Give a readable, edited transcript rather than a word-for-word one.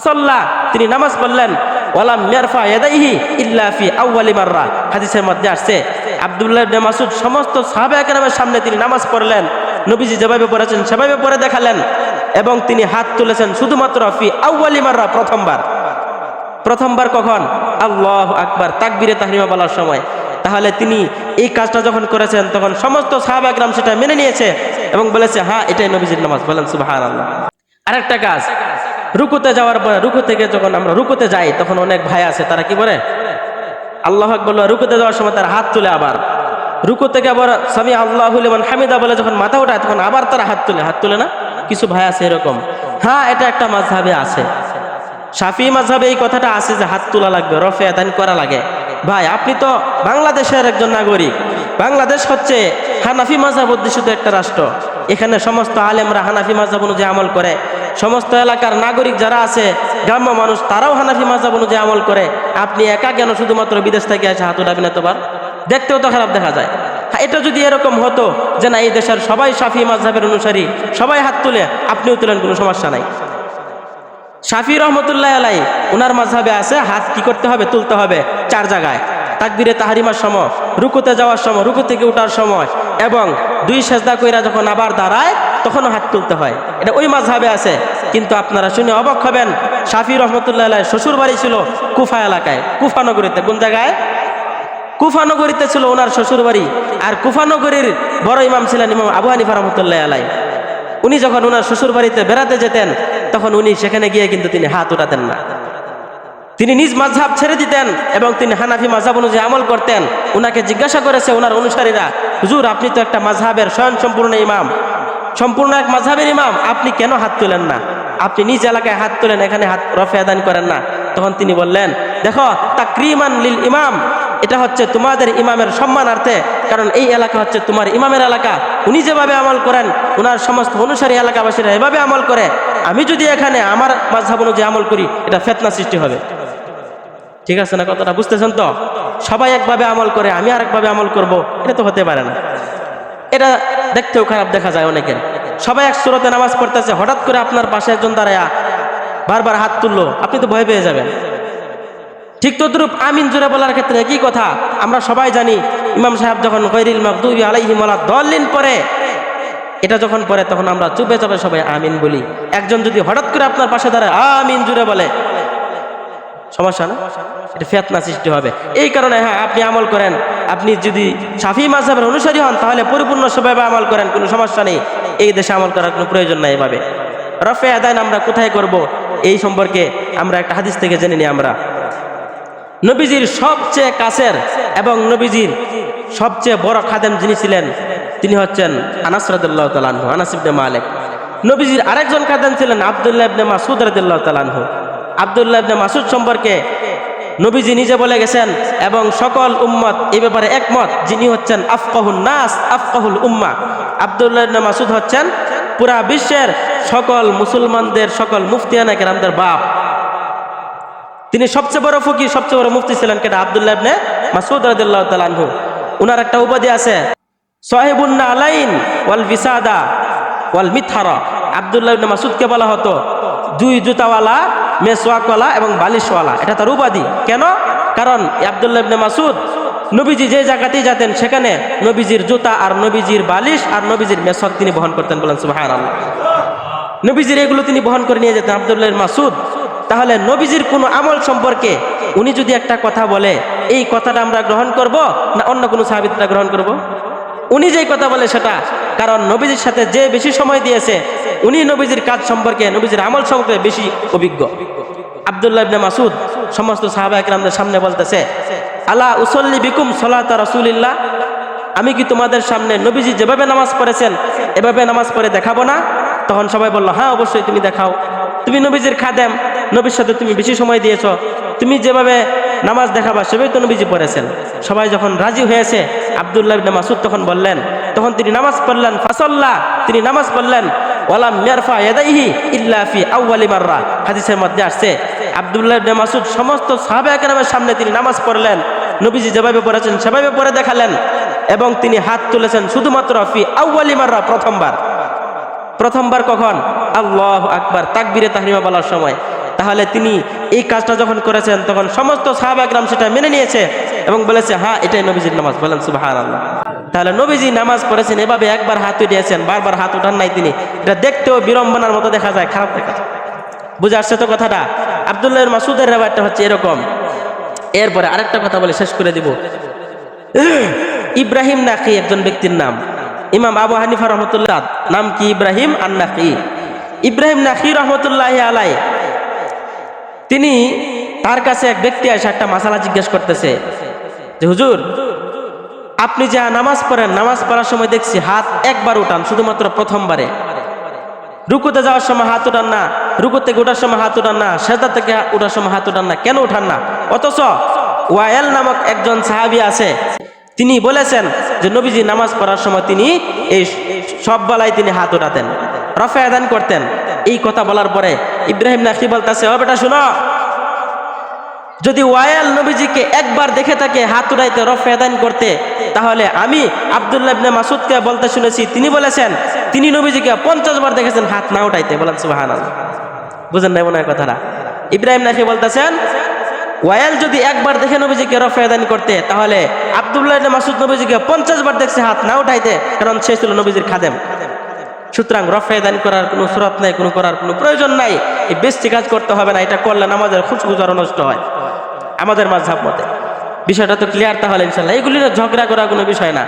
ফাসাল্লা, তিনি নামাজ পড়লেন, ওয়ালাম ইয়ারফা ইয়াদাইহি ইল্লা ফি আউয়ালি মাররা। হাদিসের মধ্যে আসছে আব্দুল্লাহ ইবনে মাসউদ সমস্ত সাহাবায়ে কেরামের সামনে তিনি নামাজ পড়লেন, নবীজি যেভাবে পড়েছেন সেভাবে পড়ে দেখালেন, এবং তিনি হাত তুলেছেন শুধুমাত্র ফি আউয়ালি মাররা, প্রথমবার কখন? আল্লাহু আকবার, তাকবীরে তাহরিমা বলার সময়। তাহলে তিনি এই কাজটা যখন করেছেন তখন সমস্ত সাহাবায়ে কেরাম সেটা মেনে নিয়েছে এবং বলেছে হ্যাঁ এটাই নবীজির নামাজ। বলেন সুবহানাল্লাহ। আরেকটা কাজ, রুকুতে যাওয়ার পরে, রুকু থেকে যখন আমরা রুকুতে যাই তখন অনেক ভাই আছে তারা কি বলে আল্লাহু আকবার, রুকুতে যাওয়ার সময় তারা হাত তুলে, আবার রুকু থেকে আবার সামি আল্লাহু লিমান হামিদা বলে যখন মাথা উঠায় তখন আবার তারা হাত তুলে না? কিছু ভাই আছে এরকম। হ্যাঁ, এটা একটা মাযহাবে আছে, শাফিঈ মাযহাবে এই কথাটা আছে যে হাত তোলা লাগবে, রফে আদান করা লাগে। ভাই আপনি তো বাংলাদেশের একজন নাগরিক, বাংলাদেশ হচ্ছে হানাফি মাযহাব অধ্যুষিত একটা রাষ্ট্র, এখানে সমস্ত আলেমরা হানাফি মাযহাব অনুযায়ী আমল করে, সমস্ত এলাকার নাগরিক যারা আছে গ্রাম্য মানুষ তারাও হানাফি মাযহাব অনুযায়ী আমল করে। আপনি একা কেন শুধুমাত্র বিদেশ থেকে এসে হাত উঠাবেন এতবার? দেখতেও তো খারাপ দেখা যায়। এটা যদি এরকম হতো যে না এই দেশের সবাই শাফিঈ মাযহাবের অনুসারী, সবাই হাত তুলে, আপনিও তুলেন, কোনো সমস্যা নাই। শাফিঈ রহমতুল্লাহ আলাইহি ওনার মাযহাবে আছে হাত কি করতে হবে? তুলতে হবে 4 জায়গায়, তাকবীরে তাহরিমার সময়, রুকুতে যাওয়ার সময়, রুকু থেকে ওঠার সময়, এবং 2 সেজদা কইরা যখন আবার দাঁড়ায় তখনও হাত তুলতে হয়। এটা ওই মাযহাবে আছে। কিন্তু আপনারা শুনে অবাক হবেন, শাফিঈ রহমতুল্লাহ আলাইহি শ্বশুর বাড়ি ছিল কুফা এলাকায়, কুফা নগরীতে। কোন জায়গায়? কুফা নগরীতে ছিল ওনার শ্বশুর বাড়ি। আর কুফা নগরীর বড় ইমাম ছিলেন ইমাম আবু হানিফা রহমতুল্লাহ আলাইহি। উনি যখন ওনার শ্বশুর বাড়িতে বেড়াতে যেতেন তখন উনি সেখানে গিয়ে কিন্তু তিনি হাত উঠাতেন না, তিনি নিজ মাযহাব ছেড়ে দিতেন এবং তিনি হানাফি মাযহাব অনুযায়ী আমল করতেন। ওনাকে জিজ্ঞাসা করেছে ওনার অনুসারীরা, হুজুর আপনি তো একটা মাযহাবের স্বয়ং সম্পূর্ণ ইমাম, সম্পূর্ণ এক মাযহাবের ইমাম, আপনি কেন হাত তোলেন না? আপনি নিজ এলাকায় হাত তোলেন, এখানে হাত রফে আদান করেন না। তখন তিনি বললেন, দেখো তাকরিমান লিল ইমাম, এটা হচ্ছে তোমাদের ইমামের সম্মানার্থে, কারণ এই এলাকা হচ্ছে তোমার ইমামের এলাকা। উনি যেভাবে আমল করেন ওনার সমস্ত অনুসারী এলাকাবাসীরা এভাবে আমল করে, আমি যদি এখানে আমার মাযহাব অনুযায়ী আমল করি এটা ফিতনা সৃষ্টি হবে। ঠিক আছে না? কথাটা বুঝতেছেন তো? সবাই একভাবে আমল করে, আমি আরেকভাবে আমল করব, এটা তো হতে পারে না। এটা দেখতেও খারাপ দেখা যায় অনেকের। সবাই এক সুরতে নামাজ পড়তেছে, হঠাৎ করে আপনার পাশে একজন দাঁড়ায়া বারবার হাত তুললো, আপনি তো ভয় পেয়ে যাবেন। ঠিক তদ্রূপ আমিন জোরে বলার ক্ষেত্রে একই কথা। আমরা সবাই জানি ইমাম সাহেব যখন গায়রিল মাগদুবি আলাইহিম ওয়ালাদ-দাল্লিন পড়ে, এটা যখন পড়ে তখন আমরা চুপে চুপে সবাই আমিন বলি। একজন যদি হঠাৎ করে আপনার পাশে দাঁড়ায় আমিন জোরে বলে, সমস্যা না? এটা ফিতনা সৃষ্টি হবে। এই কারণে হ্যাঁ আপনি আমল করেন, আপনি যদি শাফিঈ মাযহাবের অনুসারী হন তাহলে পরিপূর্ণ সেভাবে আমল করেন, কোনো সমস্যা নেই। এই দেশে আমল করার কোনো প্রয়োজন নাই। এভাবে রফে আদান আমরা কোথায় করব এই সম্পর্কে আমরা একটা হাদিস থেকে জেনে নিই। আমরা নবীজির সবচেয়ে কাছের এবং নবীজির সবচেয়ে বড় খাদেম যিনি ছিলেন তিনি হচ্ছেন আনাস রাদিয়াল্লাহু তাআলা আনহু, আনাস ইবনে মালিক। নবীজির আরেকজন খাদেম ছিলেন আব্দুল্লাহ ইবনে মাসউদ রাদিয়াল্লাহু তাআলা আনহু। আব্দুল্লাহ ইবনে মাসউদ সম্পর্কে নবীজি নিজে বলে গেছেন এবং সকল উম্মত এই ব্যাপারে একমত, যিনি হচ্ছেন আফকাহুন নাস আফকাহুল উম্মাহ। আব্দুল্লাহ ইবনে মাসউদ হচ্ছেন পুরা বিশ্বের সকল মুসলমানদের সকল মুফতিয়ানে কেরামদের বাপ। তিনি সবচেয়ে বড় ফকিহ, সবচেয়ে বড় মুফতি ছিলেন কেটা? আব্দুল্লাহ ইবনে মাসউদ রাদিয়াল্লাহু তাআলা আনহু। উনার একটা উপাধি আছে সাহিবুন নালাইন ওয়াল বিসাদা ওয়াল মিথহারা। আব্দুল্লাহ ইবনে মাসউদকে বলা হতো 2 জুতাওয়ালা, মেসওয়াকওয়ালা এবং বালিশওয়ালা। এটা তার উপাধি। কেন? কারণ আব্দুল্লাহ ইবনে মাসউদ নবীজি যে জায়গাতেই যেতেন সেখানে নবীজির জুতা আর নবীজির বালিশ আর নবীজির মেসওয়াক তিনি বহন করতেন। বলেন সুবহানাল্লাহ। নবীজির এগুলো তিনি বহন করে নিয়ে যেতেন আব্দুল্লাহ ইবনে মাসউদ। তাহলে নবীজির কোনো আমল সম্পর্কে উনি যদি একটা কথা বলে এই কথাটা আমরা গ্রহণ করব না অন্য কোনো সাহাবীরা গ্রহণ করব? উনি যেই কথা বলে সেটা, কারণ নবীজির সাথে যে বেশি সময় দিয়েছে উনি নবীজির কাজ সম্পর্কে, নবীজির আমল সম্পর্কে বেশি অভিজ্ঞ। আব্দুল্লাহ ইবনে মাসউদ সমস্ত সাহাবা একরামদের সামনে বলতেছে, আলা উসল্লি বিকুম সালাতা রাসূলিল্লাহ, আমি কি তোমাদের সামনে নবীজি যেভাবে নামাজ পড়েছেন এভাবে নামাজ পড়ে দেখাবো না? তখন সবাই বলল, হ্যাঁ অবশ্যই তুমি দেখাও, তুমি নবীজির খাদেম, নবীর সাথে তুমি বেশি সময় দিয়েছো, তুমি যেভাবে নামাজ দেখাবা সেভাবেই তো নবীজি পড়েছেন। সবাই যখন রাজি হয়েছে আব্দুল্লাহ ইবনে মাসউদ তখন বললেন, তখন তিনি নামাজ পড়লেন, ফাসাল্লা, তিনি নামাজ পড়লেন, ওয়ালাম ইয়ারফা ইয়াদাইহি ইল্লা ফি আউয়ালি মাররা। হাদিসের মধ্যে আসছে আব্দুল্লাহ ইবনে মাসউদ সমস্ত সাহাবায়ে কেরামের সামনে তিনি নামাজ পড়লেন, নবীজি যেভাবে পড়েছেন সেভাবে পড়ে দেখালেন, এবং তিনি হাত তুলেছেন শুধুমাত্র ফি আউয়ালি মাররা, প্রথমবার কখন? আল্লাহু আকবার, তাকবীরে তাহরিমা বলার সময়। তাহলে তিনি এই কাজটা যখন করেছেন তখন সমস্ত সাহাবা کرام সেটা মেনে নিয়েছে এবং বলেছে হ্যাঁ এটাই নবীজির নামাজ। বলেন সুবহানাল্লাহ। তাহলে নবীজি নামাজ পড়েছেন এভাবে একবার হাত উঠিয়েছেন, বারবার হাত উঠান নাই তিনি। এটা দেখতেও বিড়ম্বনার মতো দেখা যায়, খারাপ দেখা যায়। বুঝে আসছে তো কথাটা? আব্দুল্লাহ ইবনে মাসউদের রিওয়ায়াতটা হচ্ছে এরকম। এরপরে আরেকটা কথা বলে শেষ করে দিব। ইব্রাহিম নাকি একজন ব্যক্তির নাম। ইমাম আবু হানিফা রহমতুল্লাহ নাম কি? ইব্রাহিম আন-নাখী। ইব্রাহিম নাখী রহমতুল্লাহি আলাইহি, তিনি তার কাছে এক ব্যক্তি এসে একটা মাসালা জিজ্ঞেস করতেছে যে হুজুর, আপনি যা নামাজ পড়েন, নামাজ পড়ার সময় দেখছি হাত একবার উঠান, শুধুমাত্র প্রথমবারে। রুকুতে যাওয়ার সময় হাত উঠান না, রুকু থেকে ওঠার সময় হাত উঠান না, সেজদা থেকে ওঠার সময় হাত উঠান না, কেন উঠান না? অথচ ওয়াইল নামক একজন সাহাবী আছে, তিনি বলেছেন যে নবীজি নামাজ পড়ার সময় তিনি এই সব বেলায় তিনি হাত উঠাতেন, রফে আদান করতেন। এই কথা বলার পরে ইব্রাহিম নাখী বলতেছে, ও বেটা শুনো, যদি ওয়াইল নবীজিকে একবার দেখে থাকে হাত উঠাইতে, রফে আদান করতে, তাহলে আমি আব্দুল্লাহ ইবনে মাসউদকে বলতে শুনেছি, তিনি বলেছেন তিনি নবীজিকে 50 বার দেখেছেন হাত না উঠাইতে। বলেন সুবহানাল্লাহ। বুঝেন না মনে হয় কথাটা? ইব্রাহিম নাখী বলতেছেন ওয়াইল যদি একবার দেখে নবীজিকে রফে আদান করতে, তাহলে আব্দুল্লাহ ইবনে মাসউদ নবীজিকে 50 বার দেখছে হাত না উঠাইতে, কারণ সে ছিল নবীজির খাদেম। সুতরাং রফে আদান করার কোনো সুরত নাই, কোনো করার কোনো প্রয়োজন নাই। এই বেশি কাজ করতে হবে না, এটা করলে নামাজের খুশবু আরো নষ্ট হয় আমাদের মাযহাব মতে। বিষয়টা তো ক্লিয়ার তাহলে ইনশাআল্লাহ। এগুলি ঝগড়া করার কোনো বিষয় না।